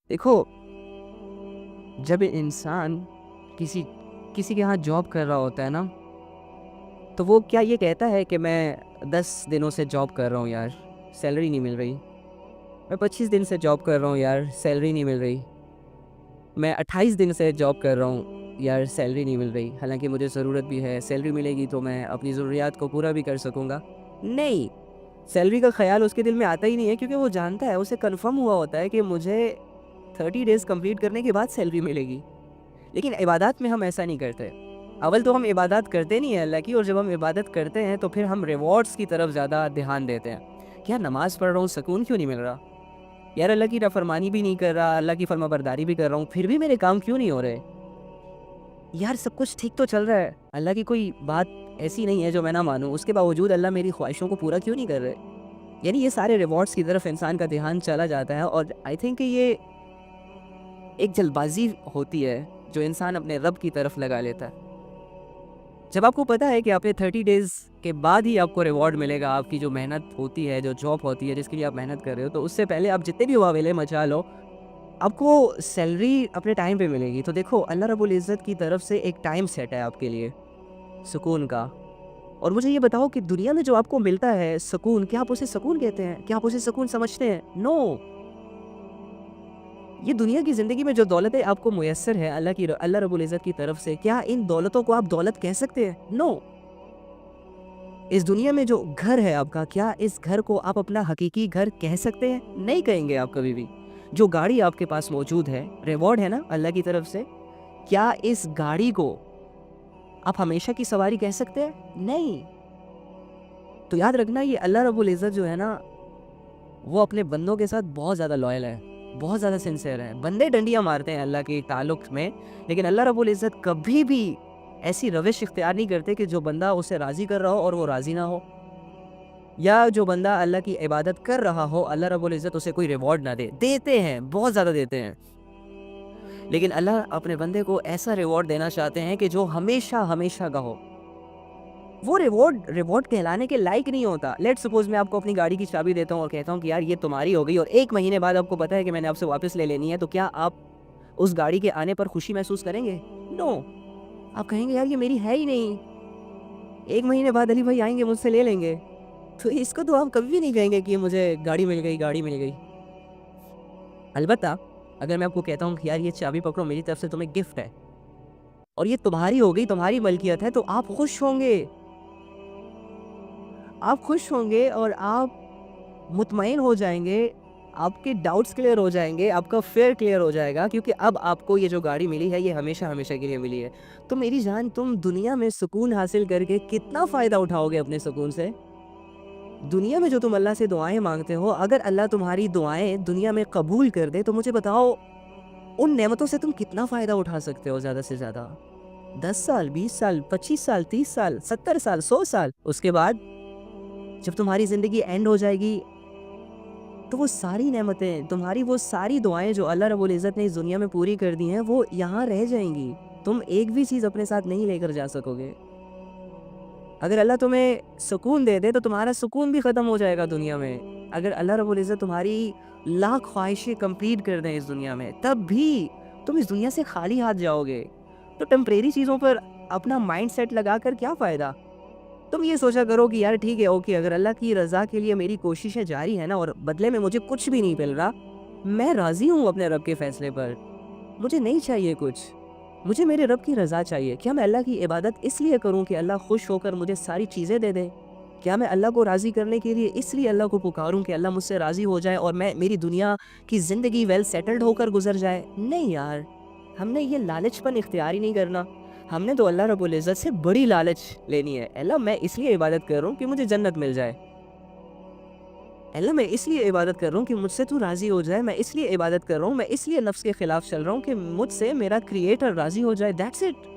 دیکھو، جب انسان کسی کسی کے ہاں جاب کر رہا ہوتا ہے نا، تو وہ کیا یہ کہتا ہے کہ میں 10 دنوں سے جاب کر رہا ہوں یار، سیلری نہیں مل رہی، میں 25 دن سے جاب کر رہا ہوں یار، سیلری نہیں مل رہی، میں 28 دن سے جاب کر رہا ہوں یار، سیلری نہیں مل رہی، حالانکہ مجھے ضرورت بھی ہے، سیلری ملے گی تو میں اپنی ضروریات کو پورا بھی کر سکوں گا؟ نہیں، سیلری کا خیال اس کے دل میں آتا ہی نہیں ہے، کیونکہ وہ جانتا ہے، اسے کنفرم ہوا ہوتا ہے کہ مجھے 30 ڈیز کمپلیٹ کرنے کے بعد سیلری ملے گی۔ لیکن عبادات میں ہم ایسا نہیں کرتے۔ اول تو ہم عبادات کرتے نہیں ہیں اللہ کی، اور جب ہم عبادت کرتے ہیں تو پھر ہم ریوارڈز کی طرف زیادہ دھیان دیتے ہیں۔ کیا نماز پڑھ رہا ہوں، سکون کیوں نہیں مل رہا؟ یار اللہ کی نافرمانی بھی نہیں کر رہا، اللہ کی فرما برداری بھی کر رہا ہوں، پھر بھی میرے کام کیوں نہیں ہو رہے؟ یار سب کچھ ٹھیک تو چل رہا ہے، اللہ کی کوئی بات ایسی نہیں ہے جو میں نہ مانوں، اس کے باوجود اللہ میری خواہشوں کو پورا کیوں نہیں کر رہے؟ یعنی یہ سارے ریوارڈز کی طرف انسان کا دھیان چلا جاتا ہے، اور آئی تھنک کہ یہ ایک جلد بازی ہوتی ہے جو انسان اپنے رب کی طرف لگا لیتا ہے۔ جب آپ کو پتا ہے کہ آپ نے 30 ڈیز کے بعد ہی آپ کو ریوارڈ ملے گا، آپ کی جو محنت ہوتی ہے، جو جاب ہوتی ہے جس کے لیے آپ محنت کر رہے ہو، تو اس سے پہلے آپ جتنے بھی واویلے مچا لو، آپ کو سیلری اپنے ٹائم پہ ملے گی۔ تو دیکھو، اللہ رب العزت کی طرف سے ایک ٹائم سیٹ ہے آپ کے لیے سکون کا۔ اور مجھے یہ بتاؤ کہ دنیا میں جو آپ کو ملتا ہے سکون، کیا آپ اسے سکون کہتے ہیں؟ کیا آپ اسے سکون سمجھتے ہیں؟ نو۔ یہ دنیا کی زندگی میں جو دولتیں آپ کو میسر ہے اللہ رب العزت کی طرف سے، کیا ان دولتوں کو آپ دولت کہہ سکتے ہیں؟ نو۔ اس دنیا میں جو گھر ہے آپ کا، کیا اس گھر کو آپ اپنا حقیقی گھر کہہ سکتے ہیں؟ نہیں کہیں گے آپ کبھی بھی۔ جو گاڑی آپ کے پاس موجود ہے، ریوارڈ ہے نا اللہ کی طرف سے، کیا اس گاڑی کو آپ ہمیشہ کی سواری کہہ سکتے ہیں؟ نہیں۔ تو یاد رکھنا، یہ اللہ رب العزت جو ہے نا، وہ اپنے بندوں کے ساتھ بہت زیادہ لائل ہے، بہت زیادہ سنسیئر ہے۔ بندے ڈنڈیاں مارتے ہیں اللہ کے تعلق میں، لیکن اللہ رب العزت کبھی بھی ایسی روش اختیار نہیں کرتے کہ جو بندہ اسے راضی کر رہا ہو اور وہ راضی نہ ہو، یا جو بندہ اللہ کی عبادت کر رہا ہو اللہ رب العزت اسے کوئی ریوارڈ نہ دے۔ دیتے ہیں، بہت زیادہ دیتے ہیں، لیکن اللہ اپنے بندے کو ایسا ریوارڈ دینا چاہتے ہیں کہ جو ہمیشہ ہمیشہ کا ہو۔ وہ ریوارڈ کہلانے کے لائق نہیں ہوتا۔ لیٹ سپوز میں آپ کو اپنی گاڑی کی چابی دیتا ہوں اور کہتا ہوں کہ یار یہ تمہاری ہو گئی، اور 1 مہینے بعد آپ کو پتا ہے کہ میں نے آپ سے واپس لے لینی ہے، تو کیا آپ اس گاڑی کے آنے پر خوشی محسوس کریں گے؟ نو۔ آپ کہیں گے یار یہ میری ہے ہی نہیں، 1 مہینے بعد علی بھائی آئیں گے مجھ سے لے لیں گے۔ تو اس کو تو آپ کبھی بھی نہیں کہیں گے کہ مجھے گاڑی مل گئی۔ البتہ اگر میں آپ کو کہتا ہوں کہ یار یہ چابی پکڑو، میری طرف سے تمہیں گفٹ ہے، اور یہ تمہاری ہو گئی، تمہاری ملکیت ہے، تو آپ خوش ہوں گے، اور آپ مطمئن ہو جائیں گے، آپ کے ڈاؤٹس کلیئر ہو جائیں گے، آپ کا فیئر کلیئر ہو جائے گا، کیونکہ اب آپ کو یہ جو گاڑی ملی ہے یہ ہمیشہ ہمیشہ کے لیے ملی ہے۔ تو میری جان، تم دنیا میں سکون حاصل کر کے کتنا فائدہ اٹھاؤ گے اپنے سکون سے؟ دنیا میں جو تم اللہ سے دعائیں مانگتے ہو، اگر اللہ تمہاری دعائیں دنیا میں قبول کر دے، تو مجھے بتاؤ ان نعمتوں سے تم کتنا فائدہ اٹھا سکتے ہو زیادہ سے زیادہ؟ 10 سال، 20 سال، 25 سال، 30 سال، 70 سال، 100 سال، اس کے بعد جب تمہاری زندگی اینڈ ہو جائے گی، تو وہ ساری نعمتیں، تمہاری وہ ساری دعائیں جو اللہ رب العزت نے اس دنیا میں پوری کر دی ہیں، وہ یہاں رہ جائیں گی، تم ایک بھی چیز اپنے ساتھ نہیں لے کر جا سکو گے۔ اگر اللہ تمہیں سکون دے دے تو تمہارا سکون بھی ختم ہو جائے گا دنیا میں۔ اگر اللہ رب العزت تمہاری لاکھ خواہشیں کمپلیٹ کر دیں اس دنیا میں، تب بھی تم اس دنیا سے خالی ہاتھ جاؤ گے۔ تو ٹیمپریری چیزوں پر اپنا مائنڈ سیٹ لگا کر کیا فائدہ؟ تم یہ سوچا کرو کہ یار ٹھیک ہے، اوکے، اگر اللہ کی رضا کے لیے میری کوششیں جاری ہیں نا، اور بدلے میں مجھے کچھ بھی نہیں مل رہا، میں راضی ہوں اپنے رب کے فیصلے پر، مجھے نہیں چاہیے کچھ، مجھے میرے رب کی رضا چاہیے۔ کیا میں اللہ کی عبادت اس لیے کروں کہ اللہ خوش ہو کر مجھے ساری چیزیں دے دے؟ کیا میں اللہ کو راضی کرنے کے لیے اس لیے اللہ کو پکاروں کہ اللہ مجھ سے راضی ہو جائے اور میری دنیا کی زندگی ویل سیٹلڈ ہو کر گزر جائے؟ نہیں یار، ہم نے یہ لالچ پن اختیار ہی نہیں کرنا۔ ہم نے تو اللہ رب العزت سے بڑی لالچ لینی ہے۔ اللہ میں اس لیے عبادت کر رہا ہوں کہ مجھے جنت مل جائے، اللہ میں اس لیے عبادت کر رہا ہوں کہ مجھ سے تو راضی ہو جائے، میں اس لیے عبادت کر رہا ہوں، میں اس لیے نفس کے خلاف چل رہا ہوں کہ مجھ سے میرا کریٹر راضی ہو جائے۔ That's it.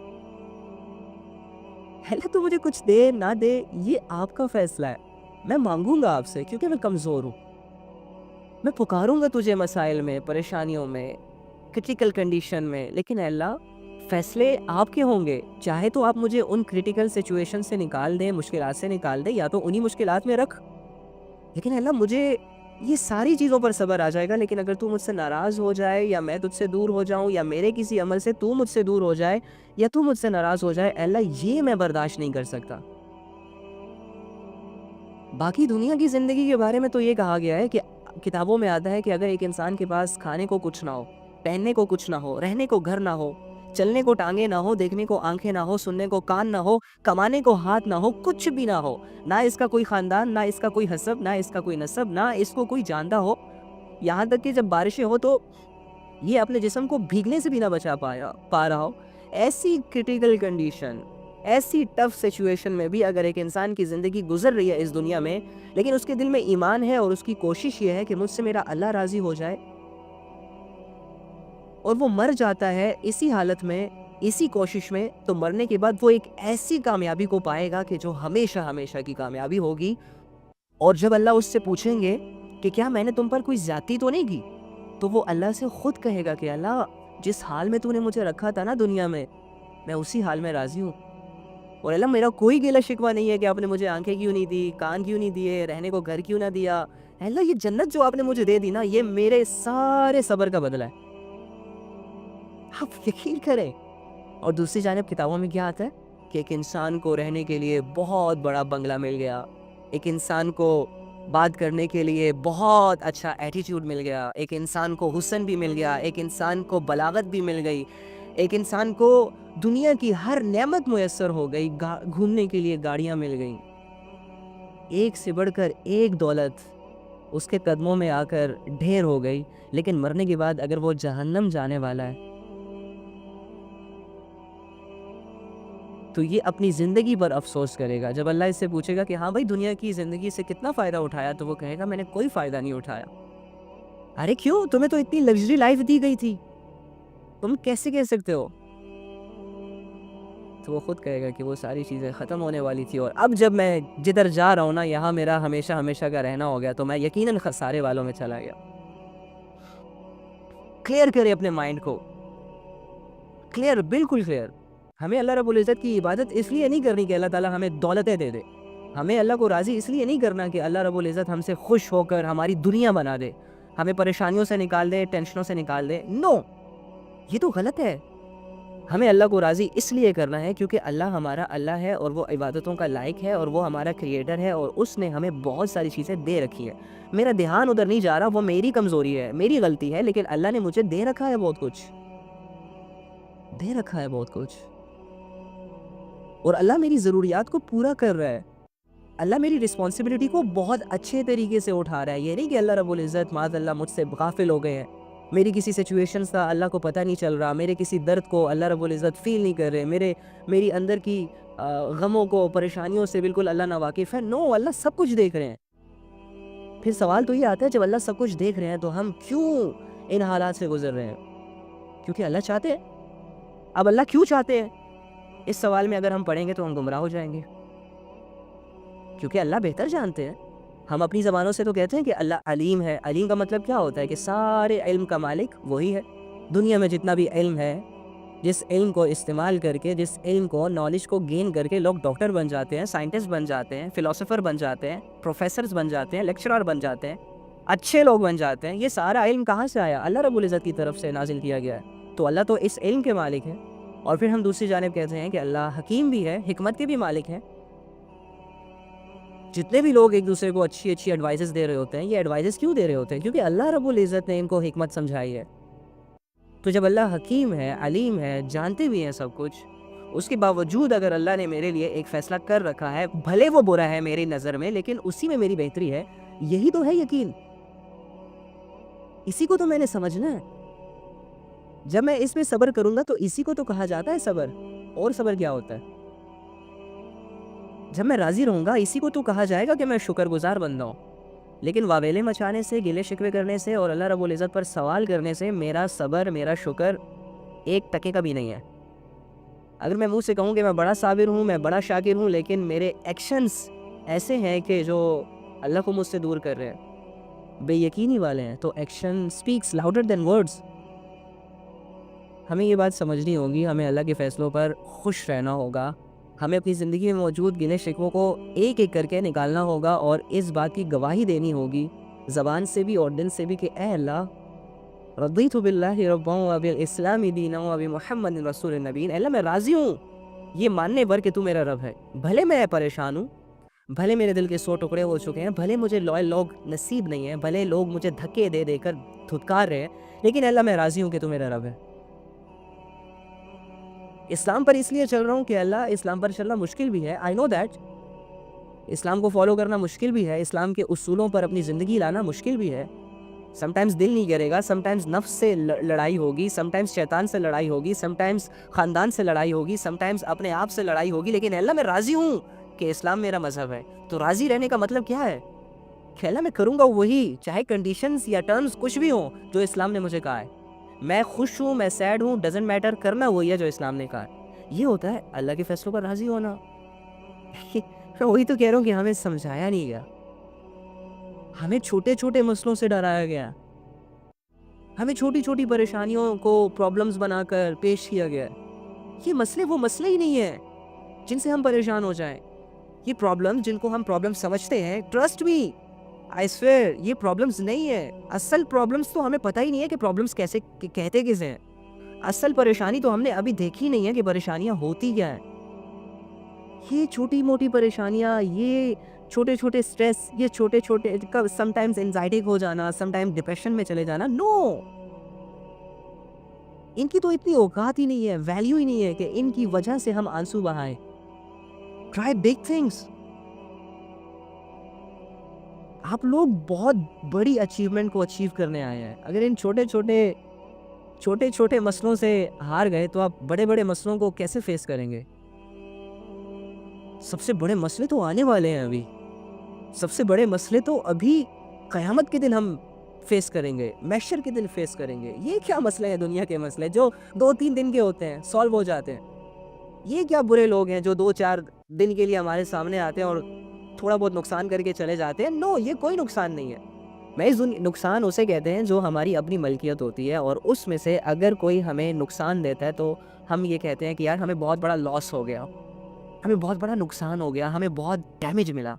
اللہ تو مجھے کچھ دے نہ دے یہ آپ کا فیصلہ ہے، میں مانگوں گا آپ سے کیونکہ میں کمزور ہوں، میں پکاروں گا تجھے مسائل میں، پریشانیوں میں، کرٹیکل کنڈیشن میں، لیکن اللہ فیصلے آپ کے ہوں گے۔ چاہے تو آپ مجھے ان کرٹیکل سچویشن سے نکال دیں، مشکلات سے نکال دیں، یا تو انہی مشکلات میں رکھ، لیکن اللہ مجھے یہ ساری چیزوں پر صبر آ جائے گا. لیکن اگر تو مجھ سے ناراض ہو جائے یا میں تجھ سے دور ہو جاؤں یا میرے کسی عمل سے تو مجھ سے دور ہو جائے یا تو مجھ سے ناراض ہو جائے, اللہ یہ میں برداشت نہیں کر سکتا. باقی دنیا کی زندگی کے بارے میں تو یہ کہا گیا ہے کہ کتابوں میں آتا ہے کہ اگر ایک انسان کے پاس کھانے کو کچھ نہ ہو, پہننے کو کچھ نہ ہو, رہنے کو گھر نہ ہو, چلنے کو ٹانگیں نہ ہو, دیکھنے کو آنکھیں نہ ہو, سننے کو کان نہ ہو, کمانے کو ہاتھ نہ ہو, کچھ بھی نہ ہو, نہ اس کا کوئی خاندان, نہ اس کا کوئی حسب, نہ اس کا کوئی نسب, نہ اس کو کوئی جانتا ہو, یہاں تک کہ جب بارشیں ہو تو یہ اپنے جسم کو بھیگنے سے بھی نہ بچا پا رہا ہو, ایسی کرٹیکل کنڈیشن, ایسی ٹف سچویشن میں بھی اگر ایک انسان کی زندگی گزر رہی ہے اس دنیا میں, لیکن اس کے دل میں ایمان ہے اور اس کی کوشش یہ ہے کہ مجھ سے میرا اللہ راضی ہو جائے, اور وہ مر جاتا ہے اسی حالت میں, اسی کوشش میں, تو مرنے کے بعد وہ ایک ایسی کامیابی کو پائے گا کہ جو ہمیشہ ہمیشہ کی کامیابی ہوگی. اور جب اللہ اس سے پوچھیں گے کہ کیا میں نے تم پر کوئی زیادتی تو نہیں کی, تو وہ اللہ سے خود کہے گا کہ اللہ جس حال میں تو نے مجھے رکھا تھا نا دنیا میں اسی حال میں راضی ہوں, اور اللہ میرا کوئی گلہ شکوہ نہیں ہے کہ آپ نے مجھے آنکھیں کیوں نہیں دی, کان کیوں نہیں دیے, رہنے کو گھر کیوں نہ دیا. اللہ یہ جنت جو آپ نے مجھے دے دی نا, یہ میرے سارے صبر کا بدلہ ہے, آپ یقین کریں. اور دوسری جانب کتابوں میں کیا آتا ہے کہ ایک انسان کو رہنے کے لیے بہت بڑا بنگلہ مل گیا, ایک انسان کو بات کرنے کے لیے بہت اچھا ایٹیٹیوڈ مل گیا, ایک انسان کو حسن بھی مل گیا, ایک انسان کو بلاغت بھی مل گئی, ایک انسان کو دنیا کی ہر نعمت میسر ہو گئی, گھومنے کے لیے گاڑیاں مل گئیں, ایک سے بڑھ کر ایک دولت اس کے قدموں میں آ کر ڈھیر ہو گئی. لیکن مرنے کے بعد اگر وہ جہنم جانے والا ہے تو یہ اپنی زندگی پر افسوس کرے گا. جب اللہ اس سے پوچھے گا کہ ہاں بھائی دنیا کی زندگی سے کتنا فائدہ اٹھایا, تو وہ کہے گا میں نے کوئی فائدہ نہیں اٹھایا. ارے کیوں, تمہیں تو اتنی لگژری لائف دی گئی تھی, تم کیسے کہہ سکتے ہو؟ تو وہ خود کہے گا کہ وہ ساری چیزیں ختم ہونے والی تھی, اور اب جب میں جدھر جا رہا ہوں نا یہاں میرا ہمیشہ ہمیشہ کا رہنا ہو گیا, تو میں یقیناً خسارے والوں میں چلا گیا. کلیئر کرے اپنے مائنڈ کو, کلیئر, بالکل کلیئر. ہمیں اللہ رب العزت کی عبادت اس لیے نہیں کرنی کہ اللہ تعالیٰ ہمیں دولتیں دے دے, ہمیں اللہ کو راضی اس لیے نہیں کرنا کہ اللہ رب العزت ہم سے خوش ہو کر ہماری دنیا بنا دے, ہمیں پریشانیوں سے نکال دے, ٹینشنوں سے نکال دے. نو, یہ تو غلط ہے. ہمیں اللہ کو راضی اس لیے کرنا ہے کیونکہ اللہ ہمارا اللہ ہے اور وہ عبادتوں کا لائق ہے, اور وہ ہمارا کریٹر ہے, اور اس نے ہمیں بہت ساری چیزیں دے رکھی ہیں. میرا دھیان ادھر نہیں جا رہا, وہ میری کمزوری ہے, میری غلطی ہے, لیکن اللہ نے مجھے دے رکھا ہے بہت کچھ, دے رکھا ہے بہت کچھ, اور اللہ میری ضروریات کو پورا کر رہا ہے. اللہ میری رسپانسبلٹی کو بہت اچھے طریقے سے اٹھا رہا ہے. یہ نہیں کہ اللہ رب العزت معاذ اللہ مجھ سے غافل ہو گئے ہیں, میری کسی سچویشنز کا اللہ کو پتہ نہیں چل رہا, میرے کسی درد کو اللہ رب العزت فیل نہیں کر رہے, میری اندر کی غموں کو, پریشانیوں سے بالکل اللہ ناواقف ہے. نو, اللہ سب کچھ دیکھ رہے ہیں. پھر سوال تو یہ آتا ہے جب اللہ سب کچھ دیکھ رہے ہیں تو ہم کیوں ان حالات سے گزر رہے ہیں؟ کیونکہ اللہ چاہتے ہیں. اب اللہ کیوں چاہتے ہیں, اس سوال میں اگر ہم پڑھیں گے تو ہم گمراہ ہو جائیں گے, کیونکہ اللہ بہتر جانتے ہیں. ہم اپنی زبانوں سے تو کہتے ہیں کہ اللہ علیم ہے. علیم کا مطلب کیا ہوتا ہے کہ سارے علم کا مالک وہی ہے. دنیا میں جتنا بھی علم ہے, جس علم کو استعمال کر کے, جس علم کو, نالج کو گین کر کے لوگ ڈاکٹر بن جاتے ہیں, سائنٹسٹ بن جاتے ہیں, فلاسفر بن جاتے ہیں, پروفیسرز بن جاتے ہیں, لیکچرر بن جاتے ہیں, اچھے لوگ بن جاتے ہیں, یہ سارا علم کہاں سے آیا؟ اللہ رب العزت کی طرف سے نازل کیا گیا ہے. تو اللہ تو اس علم کے مالک ہے. اور پھر ہم دوسری جانب کہتے ہیں کہ اللہ حکیم بھی ہے, حکمت کے بھی مالک ہے. جتنے بھی لوگ ایک دوسرے کو اچھی ایڈوائزز دے رہے ہوتے ہیں, یہ ایڈوائزز کیوں دے رہے ہوتے ہیں؟ کیونکہ اللہ رب العزت نے ان کو حکمت سمجھائی ہے. تو جب اللہ حکیم ہے, علیم ہے, جانتے بھی ہیں سب کچھ, اس کے باوجود اگر اللہ نے میرے لیے ایک فیصلہ کر رکھا ہے, بھلے وہ برا ہے میری نظر میں, لیکن اسی میں میری بہتری ہے, یہی تو ہے یقین. اسی کو تو میں نے سمجھنا ہے. جب میں اس میں صبر کروں گا تو اسی کو تو کہا جاتا ہے صبر. اور صبر کیا ہوتا ہے؟ جب میں راضی رہوں گا اسی کو تو کہا جائے گا کہ میں شکر گزار بندہ ہوں. لیکن واویلے مچانے سے, گلے شکوے کرنے سے اور اللہ رب العزت پر سوال کرنے سے میرا صبر, میرا شکر ایک ٹکے کا بھی نہیں ہے. اگر میں منہ سے کہوں کہ میں بڑا صابر ہوں, میں بڑا شاکر ہوں, لیکن میرے ایکشنز ایسے ہیں کہ جو اللہ کو مجھ سے دور کر رہے ہیں, بے یقینی والے ہیں, تو action specs louder than words. ہمیں یہ بات سمجھنی ہوگی, ہمیں اللہ کے فیصلوں پر خوش رہنا ہوگا, ہمیں اپنی زندگی میں موجود گنے شکووں کو ایک ایک کر کے نکالنا ہوگا, اور اس بات کی گواہی دینی ہوگی زبان سے بھی اور دل سے بھی کہ اے اللہ رضیت باللہ ربا وبالاسلام دینا وبمحمد رسول النبی، اللہ میں راضی ہوں یہ ماننے پر کہ تو میرا رب ہے، بھلے میں پریشان ہوں، بھلے میرے دل کے 100 ٹکڑے ہو چکے ہیں، بھلے مجھے لوئل لوگ نصیب نہیں ہیں، بھلے لوگ مجھے دھکے دے دے کر دھتکار رہے ہیں، لیکن اللہ میں راضی ہوں کہ تو میرا رب ہے۔ اسلام پر اس لیے چل رہا ہوں کہ اللہ اسلام پر چلنا مشکل بھی ہے، آئی نو دیٹ، اسلام کو فالو کرنا مشکل بھی ہے، اسلام کے اصولوں پر اپنی زندگی لانا مشکل بھی ہے، سم ٹائمز دل نہیں کرے گا، سم ٹائمز نفس سے لڑائی ہوگی، سم ٹائمز شیطان سے لڑائی ہوگی، سم ٹائمز خاندان سے لڑائی ہوگی، سم ٹائمز اپنے آپ سے لڑائی ہوگی، لیکن اللہ میں راضی ہوں کہ اسلام میرا مذہب ہے۔ تو راضی رہنے کا مطلب کیا ہے کہ اللہ میں کروں گا وہی، چاہے کنڈیشنز یا ٹرمز کچھ بھی ہوں جو اسلام نے مجھے کہا ہے، میں خوش ہوں، میں سیڈ ہوں، ڈزنٹ میٹر، کرنا وہی ہے جو اسلام نے کہا ہے۔ یہ ہوتا ہے اللہ کے فیصلوں پر راضی ہونا۔ وہی تو کہہ رہا ہوں کہ ہمیں سمجھایا نہیں گیا، ہمیں چھوٹے چھوٹے مسئلوں سے ڈرایا گیا، ہمیں چھوٹی چھوٹی پریشانیوں کو پرابلمز بنا کر پیش کیا گیا۔ یہ مسئلے وہ مسئلے ہی نہیں ہیں جن سے ہم پریشان ہو جائیں، یہ پرابلم جن کو ہم پرابلم سمجھتے ہیں، ٹرسٹ می آئی سویئر یہ پرابلمز نہیں ہیں۔ اصل پرابلمز تو ہمیں پتہ ہی نہیں ہے کہ پرابلمز کیسے کہتے کسے ہیں، اصل پریشانی تو ہم نے ابھی دیکھی نہیں ہے کہ پریشانیاں ہوتی کیا ہیں۔ یہ چھوٹی موٹی پریشانیاں، یہ چھوٹے چھوٹے سٹریس، یہ چھوٹے چھوٹے سم ٹائمز انزائٹی ہو جانا، سم ٹائم ڈپریشن میں چلے جانا، نو، ان کی تو اتنی اوقات ہی نہیں ہے، ویلیو ہی نہیں ہے کہ ان کی وجہ سے ہم آنسو بہائیں۔ Try big things. آپ لوگ بہت بڑی اچیومنٹ کو اچیو کرنے آئے ہیں، اگر ان چھوٹے چھوٹے مسئلوں سے ہار گئے تو آپ بڑے بڑے مسئلوں کو کیسے فیس کریں گے؟ سب سے بڑے مسئلے تو آنے والے ہیں، ابھی سب سے بڑے مسئلے تو ابھی قیامت کے دن ہم فیس کریں گے، محشر کے دن فیس کریں گے۔ یہ کیا مسئلے ہیں دنیا کے مسئلے جو 2-3 دن کے ہوتے ہیں، سالو ہو جاتے ہیں؟ یہ کیا برے لوگ ہیں جو 2-4 دن کے لیے ہمارے سامنے آتے ہیں اور تھوڑا بہت نقصان کر کے چلے جاتے ہیں؟ نو، یہ کوئی نقصان نہیں ہے۔ نقصان اسے کہتے ہیں جو ہماری اپنی ملکیت ہوتی ہے، اور اس میں سے اگر کوئی ہمیں نقصان دیتا ہے تو ہم یہ کہتے ہیں کہ یار ہمیں بہت بڑا لاس ہو گیا، ہمیں بہت بڑا نقصان ہو گیا، ہمیں بہت ڈیمیج ملا۔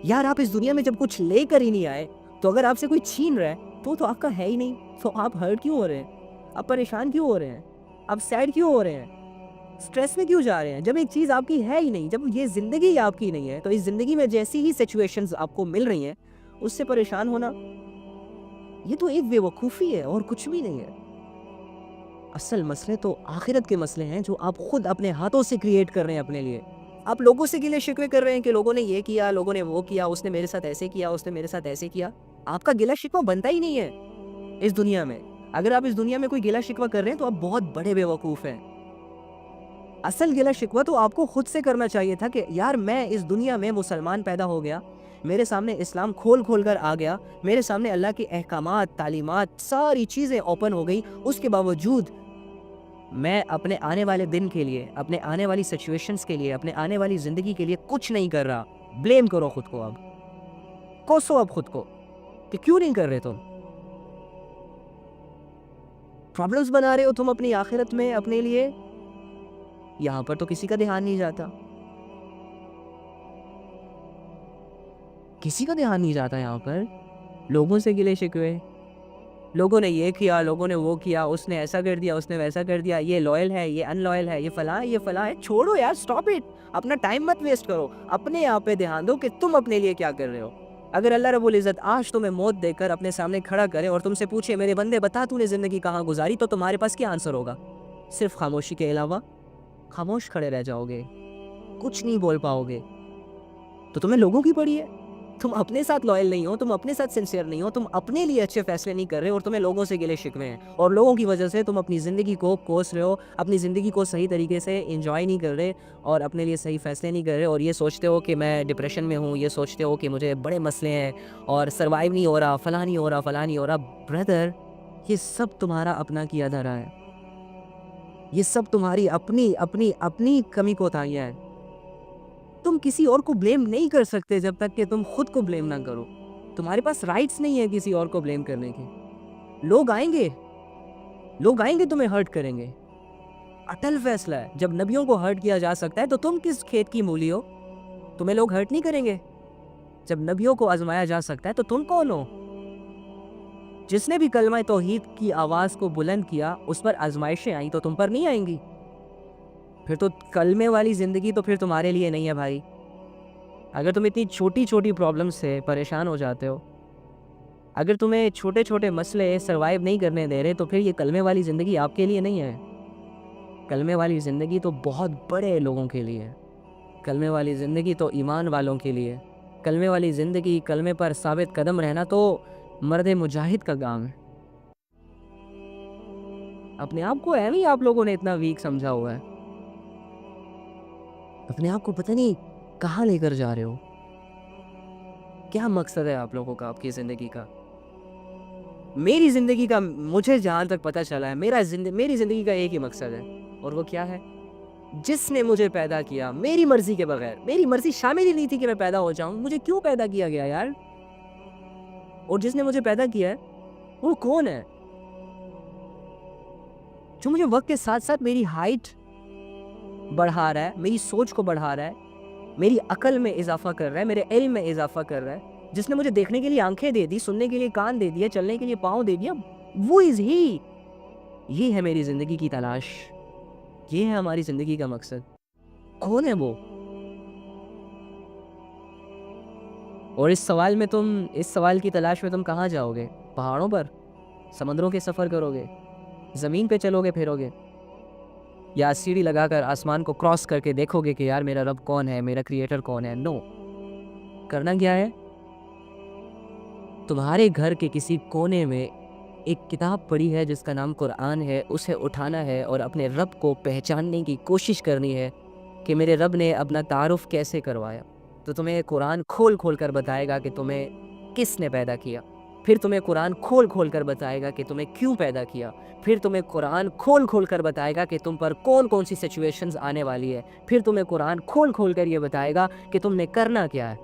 یار آپ اس دنیا میں جب کچھ لے کر ہی نہیں آئے تو اگر آپ سے کوئی چھین رہا ہے تو آپ کا ہے ہی نہیں، تو آپ ہرٹ کیوں ہو رہے ہیں؟ آپ پریشان کیوں ہو رہے ہیں؟ آپ سیڈ کیوں ہو رہے ہیں؟ سٹریس میں کیوں جا رہے ہیں جب ایک چیز آپ کی ہے ہی نہیں؟ جب یہ زندگی آپ کی نہیں ہے تو اس زندگی میں جیسی ہی سچویشنز آپ کو مل رہی ہیں اس سے پریشان ہونا یہ تو ایک بے وقوفی ہے اور کچھ بھی نہیں ہے۔ اصل مسئلے تو آخرت کے مسئلے ہیں جو آپ خود اپنے ہاتھوں سے کریٹ کر رہے ہیں اپنے لیے۔ آپ لوگوں سے گلے شکوے کر رہے ہیں کہ لوگوں نے یہ کیا، لوگوں نے وہ کیا، اس نے میرے ساتھ ایسے کیا، اس نے میرے ساتھ ایسے کیا۔ آپ کا گلہ شکوہ بنتا ہی نہیں ہے اس دنیا میں۔ اگر آپ اس دنیا میں کوئی گلہ شکوہ کر رہے ہیں تو آپ بہت بڑے بے وقوف ہیں۔ اصل گلہ شکوہ تو آپ کو خود سے کرنا چاہیے تھا کہ یار میں اس دنیا میں مسلمان پیدا ہو گیا، میرے سامنے اسلام کھول کر آ گیا، میرے سامنے اللہ کے احکامات، تعلیمات، ساری چیزیں اوپن ہو گئی، اس کے باوجود میں اپنے آنے والے دن کے لیے، اپنے آنے والی سچویشنز کے لیے، اپنے آنے والی زندگی کے لیے کچھ نہیں کر رہا۔ بلیم کرو خود کو، اب کوسو اب خود کو کہ کیوں نہیں کر رہے تم؟ پرابلمز بنا رہے ہو تم اپنی آخرت میں اپنے لیے، یہاں پر تو کسی کا دھیان نہیں جاتا، کسی کا دھیان نہیں جاتا یہاں پر۔ لوگوں سے گلے شکوے، لوگوں نے یہ کیا، لوگوں نے وہ کیا، اس نے ایسا کر دیا، اس نے ویسا کر دیا، یہ لوئل ہے، یہ ان لوئل ہے، یہ فلاں ہے، یہ فلاں ہے۔ چھوڑو یار، سٹاپ اٹ، اپنا ٹائم مت ویسٹ کرو، اپنے آپ پہ دھیان دو کہ تم اپنے لیے کیا کر رہے ہو۔ اگر اللہ رب العزت آج تمہیں موت دے کر اپنے سامنے کھڑا کرے اور تم سے پوچھے میرے بندے بتا تو نے زندگی کہاں گزاری، تو تمہارے پاس کیا آنسر ہوگا؟ صرف خاموشی کے علاوہ خاموش کھڑے رہ جاؤ گے، کچھ نہیں بول پاؤ گے۔ تو تمہیں لوگوں کی پڑی ہے، تم اپنے ساتھ لائل نہیں ہو، تم اپنے ساتھ سنسیئر نہیں ہو، تم اپنے لیے اچھے فیصلے نہیں کر رہے اور تمہیں لوگوں سے گلے شکوے ہیں، اور لوگوں کی وجہ سے تم اپنی زندگی کو کوس رہے ہو، اپنی زندگی کو صحیح طریقے سے انجوائے نہیں کر رہے اور اپنے لیے صحیح فیصلے نہیں کر رہے، اور یہ سوچتے ہو کہ میں ڈپریشن میں ہوں، یہ سوچتے ہو کہ مجھے بڑے مسئلے ہیں اور سروائیو نہیں ہو رہا، فلاں نہیں ہو رہا، فلاں نہیں ہو رہا۔ بردر، یہ سب تمہارا اپنا کیا دھرا ہے، یہ سب تمہاری اپنی کمی کوتاہیاں ہیں۔ تم کسی اور کو بلیم نہیں کر سکتے جب تک کہ تم خود کو بلیم نہ کرو۔ تمہارے پاس رائٹس نہیں ہے کسی اور کو بلیم کرنے کے۔ لوگ آئیں گے تمہیں ہرٹ کریں گے، اٹل فیصلہ ہے۔ جب نبیوں کو ہرٹ کیا جا سکتا ہے تو تم کس کھیت کی مولی ہو؟ تمہیں لوگ ہرٹ نہیں کریں گے۔ جب نبیوں کو آزمایا جا سکتا ہے تو تم کون ہو؟ جس نے بھی کلمہ توحید کی آواز کو بلند کیا اس پر آزمائشیں آئیں تو تم پر نہیں آئیں گی. پھر تو کلمے والی زندگی تو پھر تمہارے لیے نہیں ہے بھائی. اگر تم اتنی چھوٹی چھوٹی پرابلم سے پریشان ہو جاتے ہو, اگر تمہیں چھوٹے چھوٹے مسئلے سروائیو نہیں کرنے دے رہے, تو پھر یہ کلمے والی زندگی آپ کے لیے نہیں ہے. کلمے والی زندگی تو بہت بڑے لوگوں کے لیے ہے. کلمے والی زندگی تو ایمان والوں کے لیے. کلمے والی زندگی, کلمے پر ثابت قدم رہنا تو مرد مجاہد کا کام ہے. اپنے آپ کو ایویں آپ لوگوں نے اتنا ویک سمجھا ہوا ہے. اپنے آپ کو پتہ نہیں کہاں لے کر جا رہے ہو. کیا مقصد ہے آپ لوگوں کا آپ کی زندگی کا؟ میری زندگی کا, مجھے جہاں تک پتہ چلا ہے, میری زندگی کا ایک ہی مقصد ہے, اور وہ کیا ہے؟ جس نے مجھے پیدا کیا میری مرضی کے بغیر, میری مرضی شامل ہی نہیں تھی کہ میں پیدا ہو جاؤں, مجھے کیوں پیدا کیا گیا یار؟ اور جس نے مجھے پیدا کیا ہے وہ کون ہے؟ جو مجھے وقت کے ساتھ ساتھ میری ہائٹ بڑھا رہا ہے, میری سوچ کو بڑھا رہا ہے, میری عقل میں اضافہ کر رہا ہے, میرے علم میں اضافہ کر رہا ہے, جس نے مجھے دیکھنے کے لیے آنکھیں دے دی, سننے کے لیے کان دے دیا, چلنے کے لیے پاؤں دے دیا, وہ از ہی. یہ ہے میری زندگی کی تلاش, یہ ہے ہماری زندگی کا مقصد. کون ہے وہ؟ اور اس سوال کی تلاش میں تم کہاں جاؤ گے؟ پہاڑوں پر, سمندروں کے سفر کرو گے, زمین پہ چلو گے پھرو گے, یا سیڑھی لگا کر آسمان کو کراس کر کے دیکھو گے کہ یار میرا رب کون ہے, میرا کریٹر کون ہے؟ نو. کرنا کیا ہے؟ تمہارے گھر کے کسی کونے میں ایک کتاب پڑھی ہے جس کا نام قرآن ہے, اسے اٹھانا ہے اور اپنے رب کو پہچاننے کی کوشش کرنی ہے کہ میرے رب نے اپنا تعارف کیسے کروایا. تو تمہیں قرآن کھول کھول کر بتائے گا کہ تمہیں کس نے پیدا کیا. پھر تمہیں قرآن کھول کھول کر بتائے گا کہ تمہیں کیوں پیدا کیا. پھر تمہیں قرآن کھول کھول کر بتائے گا کہ تم پر کون کون سی سچویشنز آنے والی ہے. پھر تمہیں قرآن کھول کھول کر یہ بتائے گا کہ تم نے کرنا کیا ہے,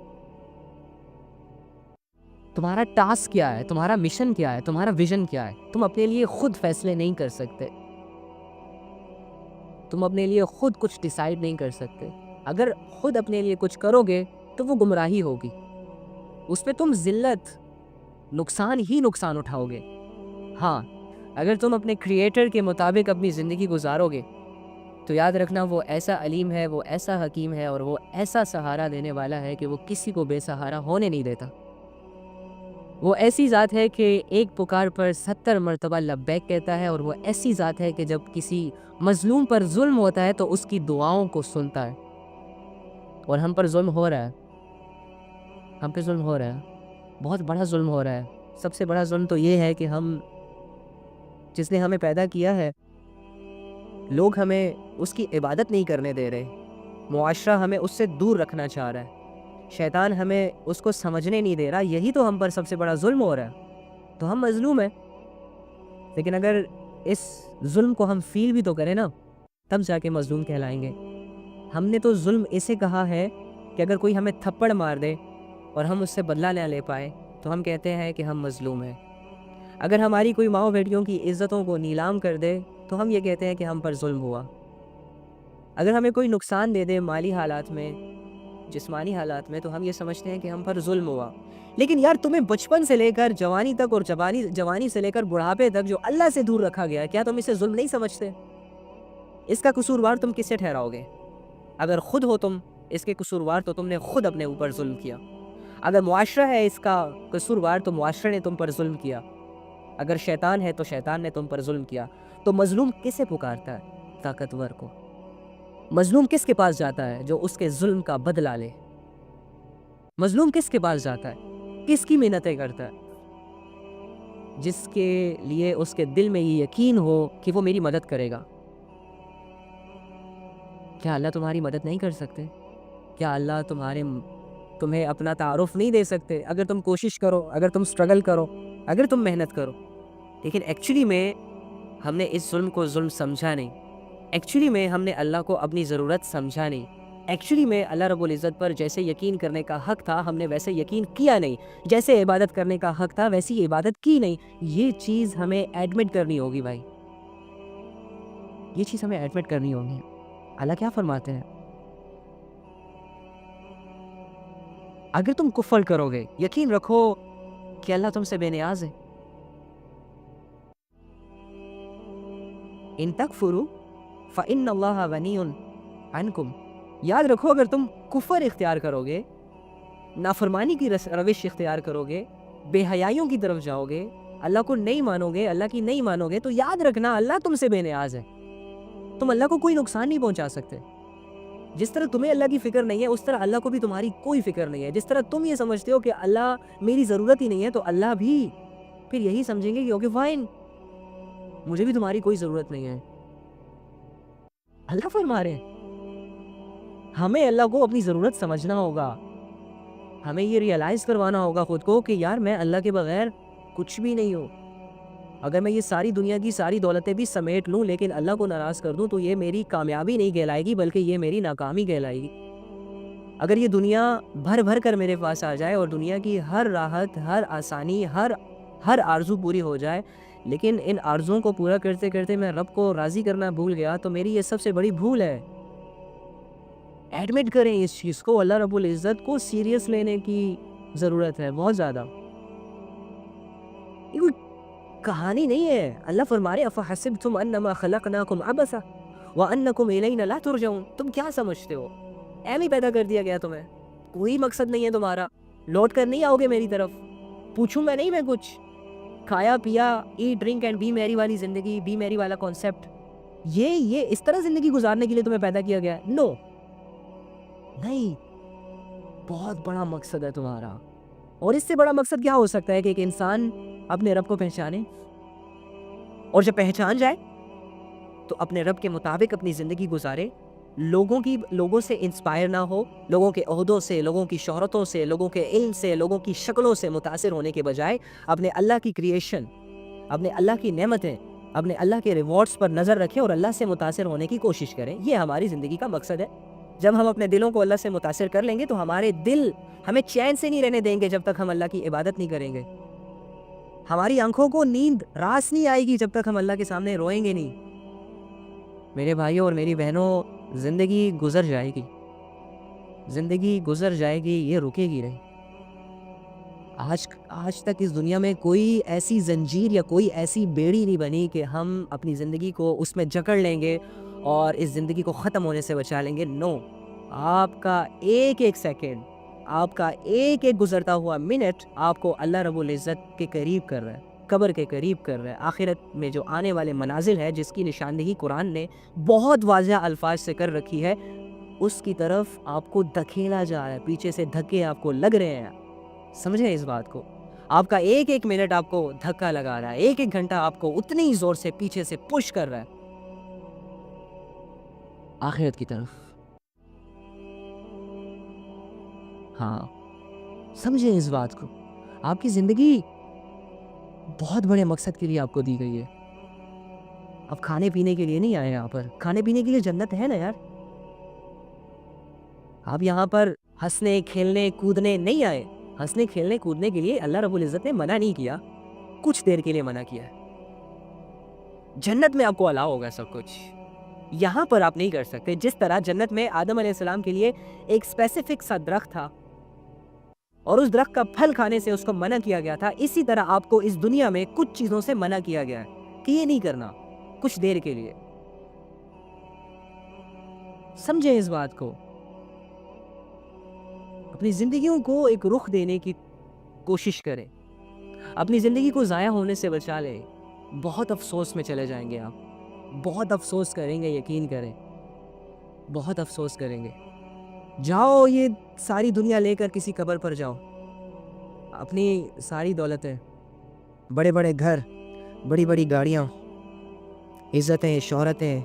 تمہارا ٹاسک کیا ہے, تمہارا مشن کیا ہے, تمہارا ویژن کیا ہے. تم اپنے لیے خود فیصلے نہیں کر سکتے, تم اپنے لیے خود کچھ ڈیسائیڈ نہیں کر سکتے. اگر خود اپنے لیے کچھ کرو گے تو وہ گمراہی ہوگی, اس پہ تم ذلت, نقصان ہی نقصان اٹھاؤ گے. ہاں, اگر تم اپنے کریٹر کے مطابق اپنی زندگی گزارو گے تو یاد رکھنا وہ ایسا علیم ہے, وہ ایسا حکیم ہے, اور وہ ایسا سہارا دینے والا ہے کہ وہ کسی کو بے سہارا ہونے نہیں دیتا. وہ ایسی ذات ہے کہ ایک پکار پر 70 مرتبہ لبیک کہتا ہے, اور وہ ایسی ذات ہے کہ جب کسی مظلوم پر ظلم ہوتا ہے تو اس کی دعاؤں کو سنتا ہے. اور ہم پر ظلم ہو رہا ہے, ہم پہ ظلم ہو رہا ہے, بہت بڑا ظلم ہو رہا ہے. سب سے بڑا ظلم تو یہ ہے کہ جس نے ہمیں پیدا کیا ہے, لوگ ہمیں اس کی عبادت نہیں کرنے دے رہے, معاشرہ ہمیں اس سے دور رکھنا چاہ رہا ہے, شیطان ہمیں اس کو سمجھنے نہیں دے رہا. یہی تو ہم پر سب سے بڑا ظلم ہو رہا ہے, تو ہم مظلوم ہیں. لیکن اگر اس ظلم کو ہم فیل بھی تو کریں نا, تب جا کے مظلوم کہلائیں گے. ہم نے تو ظلم اسے کہا ہے کہ اگر کوئی ہمیں تھپڑ مار دے اور ہم اس سے بدلہ نہ لے پائے تو ہم کہتے ہیں کہ ہم مظلوم ہیں. اگر ہماری کوئی ماؤں بیٹیوں کی عزتوں کو نیلام کر دے تو ہم یہ کہتے ہیں کہ ہم پر ظلم ہوا. اگر ہمیں کوئی نقصان دے دے مالی حالات میں, جسمانی حالات میں, تو ہم یہ سمجھتے ہیں کہ ہم پر ظلم ہوا. لیکن یار تمہیں بچپن سے لے کر جوانی تک, اور جوانی سے لے کر بڑھاپے تک جو اللہ سے دور رکھا گیا, کیا تم اسے ظلم نہیں سمجھتے؟ اس کا قصوروار تم کس سے ٹھہراؤ گے؟ اگر خود ہو تم اس کے قصوروار تو تم نے خود اپنے اوپر ظلم کیا. اگر معاشرہ ہے اس کا قصوروار تو معاشرے نے تم پر ظلم کیا. اگر شیطان ہے تو شیطان نے تم پر ظلم کیا. تو مظلوم کسے پکارتا ہے؟ طاقتور کو. مظلوم کس کے پاس جاتا ہے؟ جو اس کے ظلم کا بدلہ لے. مظلوم کس کے پاس جاتا ہے؟ کس کی منتیں کرتا ہے؟ جس کے لیے اس کے دل میں یہ یقین ہو کہ وہ میری مدد کرے گا. کیا اللہ تمہاری مدد نہیں کر سکتے؟ کیا اللہ تمہیں اپنا تعارف نہیں دے سکتے؟ اگر تم کوشش کرو, اگر تم سٹرگل کرو, اگر تم محنت کرو. لیکن ایکچولی میں ہم نے اس ظلم کو ظلم سمجھا نہیں. ایکچولی میں ہم نے اللہ کو اپنی ضرورت سمجھا نہیں. ایکچولی میں اللہ رب العزت پر جیسے یقین کرنے کا حق تھا ہم نے ویسے یقین کیا نہیں. جیسے عبادت کرنے کا حق تھا ویسی عبادت کی نہیں. یہ چیز ہمیں ایڈمٹ کرنی ہوگی بھائی, یہ چیز ہمیں ایڈمٹ کرنی ہوگی. اللہ کیا فرماتے ہیں؟ اگر تم کفر کرو گے, یقین رکھو کہ اللہ تم سے بے نیاز ہے. ان تکفروا فإن اللہ غنی عنکم، یاد رکھو اگر تم کفر اختیار کرو گے، نافرمانی کی روش اختیار کرو گے، بے حیائیوں کی طرف جاؤ گے، اللہ کو نہیں مانو گے، اللہ کی نہیں مانو گے، تو یاد رکھنا اللہ تم سے بے نیاز ہے، تم اللہ کو کوئی نقصان نہیں پہنچا سکتے۔ جس طرح تمہیں اللہ کی فکر نہیں ہے اس طرح اللہ کو بھی تمہاری کوئی فکر نہیں ہے۔ جس طرح تم یہ سمجھتے ہو کہ اللہ میری ضرورت ہی نہیں ہے، تو اللہ بھی پھر یہی سمجھیں گے کہ اوکے فائن، مجھے بھی تمہاری کوئی ضرورت نہیں ہے۔ اللہ فرما رہے ہیں ہمیں اللہ کو اپنی ضرورت سمجھنا ہوگا، ہمیں یہ ریئلائز کروانا ہوگا خود کو کہ یار میں اللہ کے بغیر کچھ بھی نہیں ہوں۔ اگر میں یہ ساری دنیا کی ساری دولتیں بھی سمیٹ لوں لیکن اللہ کو ناراض کر دوں تو یہ میری کامیابی نہیں کہلائے گی بلکہ یہ میری ناکامی کہلائے گی۔ اگر یہ دنیا بھر بھر کر میرے پاس آ جائے اور دنیا کی ہر راحت، ہر آسانی، ہر آرزو پوری ہو جائے، لیکن ان آرزوؤں کو پورا کرتے کرتے میں رب کو راضی کرنا بھول گیا، تو میری یہ سب سے بڑی بھول ہے۔ ایڈمٹ کریں اس چیز کو، اللہ رب العزت کو سیریس لینے کی ضرورت ہے بہت زیادہ۔ یہ کوئی کہانی نہیں ہے۔ اللہ فرما رہے افحسبتم انما خلقناکم عبثا وانکم الینا لا ترجعون، تم کیا سمجھتے ہو ایویں پیدا کر دیا گیا تمہیں، کوئی مقصد نہیں ہے تمہارا، لوٹ کر نہیں آؤ گے میری طرف، پوچھوں گا نہیں میں کچھ، کھایا پیا ایٹ ڈرنک اینڈ بی میری والی زندگی، بی میری والا کانسیپٹ، یہ اس طرح زندگی گزارنے کے لیے تمہیں پیدا کیا گیا ہے؟ نو، نہیں، بہت بڑا مقصد ہے تمہارا۔ اور اس سے بڑا مقصد کیا ہو سکتا ہے کہ ایک انسان اپنے رب کو پہچانے، اور جب پہچان جائے تو اپنے رب کے مطابق اپنی زندگی گزارے، لوگوں سے انسپائر نہ ہو، لوگوں کے عہدوں سے، لوگوں کی شہرتوں سے، لوگوں کے علم سے، لوگوں کی شکلوں سے متاثر ہونے کے بجائے اپنے اللہ کی کریشن، اپنے اللہ کی نعمتیں، اپنے اللہ کے ریوارڈز پر نظر رکھیں اور اللہ سے متاثر ہونے کی کوشش کریں۔ یہ ہماری زندگی کا مقصد ہے۔ جب ہم اپنے دلوں کو اللہ سے متاثر کر لیں گے تو ہمارے دل ہمیں چین سے نہیں رہنے دیں گے جب تک ہم اللہ کی عبادت نہیں کریں گے، ہماری آنکھوں کو نیند راس نہیں آئے گی جب تک ہم اللہ کے سامنے روئیں گے نہیں۔ میرے بھائیوں اور میری بہنوں، زندگی گزر جائے گی، زندگی گزر جائے گی، یہ رکے گی نہیں۔ آج تک اس دنیا میں کوئی ایسی زنجیر یا کوئی ایسی بیڑی نہیں بنی کہ ہم اپنی زندگی کو اس میں جکڑ لیں گے اور اس زندگی کو ختم ہونے سے بچا لیں گے۔ نو، آپ کا ایک ایک سیکنڈ، آپ کا ایک ایک گزرتا ہوا منٹ آپ کو اللہ رب العزت کے قریب کر رہا ہے، قبر کے قریب کر رہا ہے، آخرت میں جو آنے والے منازل ہے جس کی نشاندہی قرآن نے بہت واضح الفاظ سے کر رکھی ہے، اس کی طرف آپ کو دھکیلا جا رہا ہے، پیچھے سے دھکے آپ کو لگ رہے ہیں۔ سمجھیں اس بات کو، آپ کا ایک ایک منٹ آپ کو دھکا لگا رہا ہے، ایک ایک گھنٹہ آپ کو اتنی ہی زور سے پیچھے سے پش کر رہا ہے آخرت کی طرف۔ ہاں، سمجھیں اس بات کو، آپ کی زندگی بہت بڑے مقصد کے لیے آپ کو دی گئی ہے۔ آپ کھانے پینے کے لیے نہیں آئے یہاں پر، کھانے پینے کے لیے جنت ہے نا یار۔ آپ یہاں پر ہنسنے کھیلنے کودنے نہیں آئے، ہنسنے کھیلنے کودنے کے لیے اللہ رب العزت نے منع نہیں کیا، کچھ دیر کے لیے منع کیا ہے۔ جنت میں آپ کو الاؤ ہوگا سب کچھ، یہاں پر آپ نہیں کر سکتے۔ جس طرح جنت میں آدم علیہ السلام کے لیے ایک اسپیسیفک سا درخت تھا اور اس درخت کا پھل کھانے سے اس کو منع کیا گیا تھا، اسی طرح آپ کو اس دنیا میں کچھ چیزوں سے منع کیا گیا ہے کہ یہ نہیں کرنا کچھ دیر کے لیے۔ سمجھیں اس بات کو، اپنی زندگیوں کو ایک رخ دینے کی کوشش کریں، اپنی زندگی کو ضائع ہونے سے بچا لیں۔ بہت افسوس میں چلے جائیں گے آپ، بہت افسوس کریں گے، یقین کریں، بہت افسوس کریں گے۔ جاؤ یہ ساری دنیا لے کر کسی قبر پر جاؤ، اپنی ساری دولتیں، بڑے بڑے گھر، بڑی بڑی گاڑیاں، عزتیں، شہرتیں،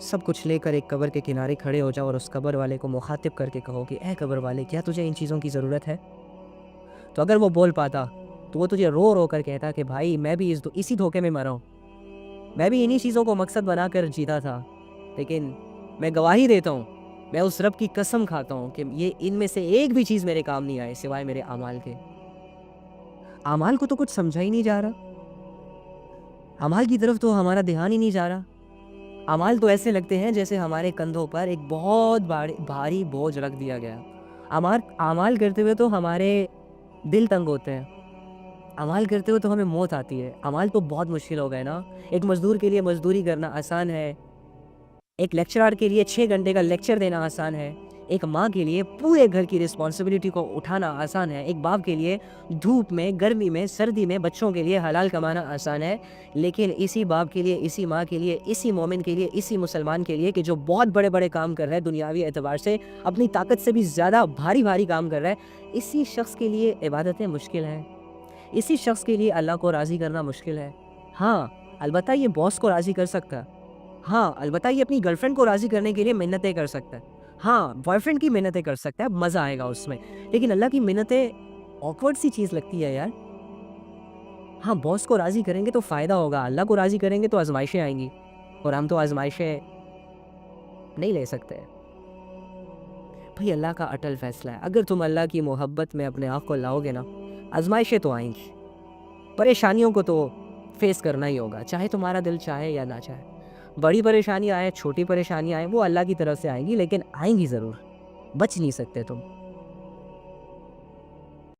سب کچھ لے کر ایک قبر کے کنارے کھڑے ہو جاؤ اور اس قبر والے کو مخاطب کر کے کہو کہ اے قبر والے، کیا تجھے ان چیزوں کی ضرورت ہے؟ تو اگر وہ بول پاتا تو وہ تجھے رو رو کر کہتا کہ بھائی میں بھی اسی دھوکے میں مرا ہوں، میں بھی انہی چیزوں کو مقصد بنا کر جیتا تھا، لیکن میں گواہی دیتا ہوں، میں اس رب کی قسم کھاتا ہوں کہ یہ ان میں سے ایک بھی چیز میرے کام نہیں آئے سوائے میرے اعمال کے۔ اعمال کو تو کچھ سمجھا ہی نہیں جا رہا، اعمال کی طرف تو ہمارا دھیان ہی نہیں جا رہا۔ اعمال تو ایسے لگتے ہیں جیسے ہمارے کندھوں پر ایک بہت بھاری بوجھ رکھ دیا گیا۔ اعمال کرتے ہوئے تو ہمارے دل تنگ ہوتے ہیں، اعمال کرتے ہو تو ہمیں موت آتی ہے. اعمال تو بہت مشکل ہو گئے نا. ایک مزدور کے لیے مزدوری کرنا آسان ہے, ایک لیکچرر کے لیے 6 گھنٹے کا لیکچر دینا آسان ہے, ایک ماں کے لیے پورے گھر کی رسپانسبلٹی کو اٹھانا آسان ہے, ایک باپ کے لیے دھوپ میں, گرمی میں, سردی میں بچوں کے لیے حلال کمانا آسان ہے. لیکن اسی باپ کے لیے, اسی ماں کے لیے, اسی مومن کے لیے, اسی مسلمان کے لیے کہ جو بہت بڑے بڑے کام کر رہا ہے دنیاوی اعتبار سے, اپنی طاقت سے بھی زیادہ بھاری بھاری کام کر رہا ہے, اسی شخص کے لیے عبادتیں مشکل ہیں, اسی شخص کے لیے اللہ کو راضی کرنا مشکل ہے. ہاں البتہ یہ باس کو راضی کر سکتا ہے, ہاں البتہ یہ اپنی گرل فرینڈ کو راضی کرنے کے لیے محنتیں کر سکتا ہے, ہاں بوائے فرینڈ کی محنتیں کر سکتا ہے, مزہ آئے گا اس میں. لیکن اللہ کی محنتیں آکورڈ سی چیز لگتی ہے یار. ہاں باس کو راضی کریں گے تو فائدہ ہوگا, اللہ کو راضی کریں گے تو آزمائشیں آئیں گی, اور ہم تو آزمائشیں نہیں لے سکتے. بھئی اللہ کا اٹل فیصلہ ہے, اگر تم اللہ کی محبت میں اپنے آپ کو لاؤ گے نا, آزمائشیں تو آئیں گی, پریشانیوں کو تو فیس کرنا ہی ہوگا, چاہے تمہارا دل چاہے یا نہ چاہے. بڑی پریشانی آئے, چھوٹی پریشانی آئے, وہ اللہ کی طرف سے آئیں گی, لیکن آئیں گی ضرور, بچ نہیں سکتے تم.